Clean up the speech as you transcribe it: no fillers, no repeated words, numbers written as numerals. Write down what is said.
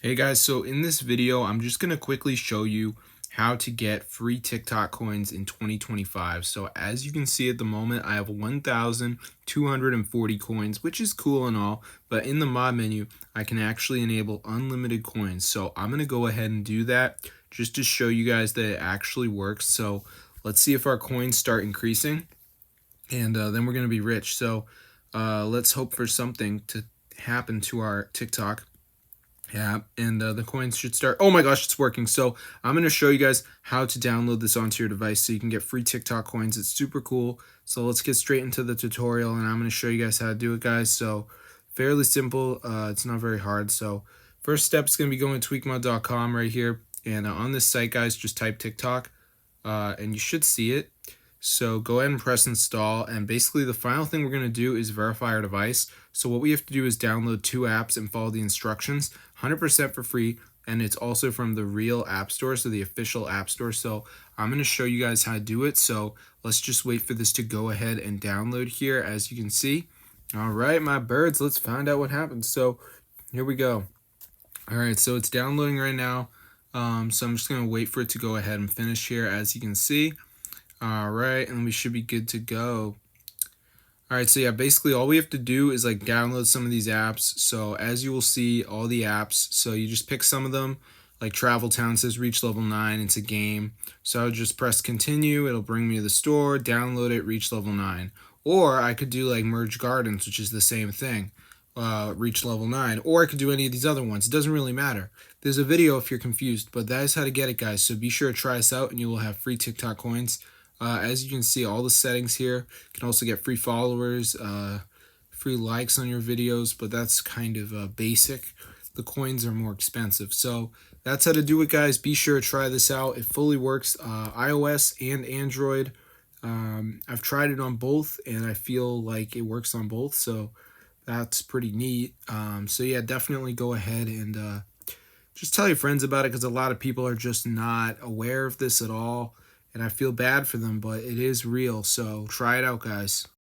Hey guys, so in this video, I'm just going to quickly show you how to get free TikTok coins in 2025. So as you can see at the moment, I have 1,240 coins, which is cool and all, but in the mod menu, I can actually enable unlimited coins. So I'm going to go ahead and do that just to show you guys that it actually works. So let's see if our coins start increasing, and then we're going to be rich. So let's hope for something to happen to our TikTok. Yeah, and the coins should start. Oh my gosh, it's working. So I'm going to show you guys how to download this onto your device so you can get free TikTok coins. It's super cool. So let's get straight into the tutorial, and I'm going to show you guys how to do it, guys. So fairly simple. It's not very hard. So first step is going to be going to tweakmod.com right here. And on this site, guys, just type TikTok, and you should see it. So go ahead and press install, and basically the final thing we're going to do is verify our device. So what we have to do is download 2 apps and follow the instructions, 100% for free, and it's also from the real app store, so the official app store. So I'm going to show you guys how to do it. So let's just wait for this to go ahead and download here, as you can see. All right, my birds, let's find out what happens. So here we go. All right, so it's downloading right now. So I'm just going to wait for it to go ahead and finish here, as you can see. All right, and we should be good to go. All right, so yeah, basically all we have to do is like download some of these apps. So as you will see, all the apps, so you just pick some of them, like Travel Town says reach level 9, it's a game. So I would just press continue, it'll bring me to the store, download it, reach level 9. Or I could do like Merge Gardens, which is the same thing, reach level 9. Or I could do any of these other ones, it doesn't really matter. There's a video if you're confused, but that is how to get it, guys. So be sure to try us out and you will have free TikTok coins. As you can see, all the settings here. You can also get free followers, free likes on your videos, but that's kind of basic. The coins are more expensive. So that's how to do it, guys. Be sure to try this out. It fully works iOS and Android. I've tried it on both, and I feel like it works on both. So that's pretty neat. So yeah, definitely go ahead and just tell your friends about it, because a lot of people are just not aware of this at all. And I feel bad for them, but it is real. So try it out, guys.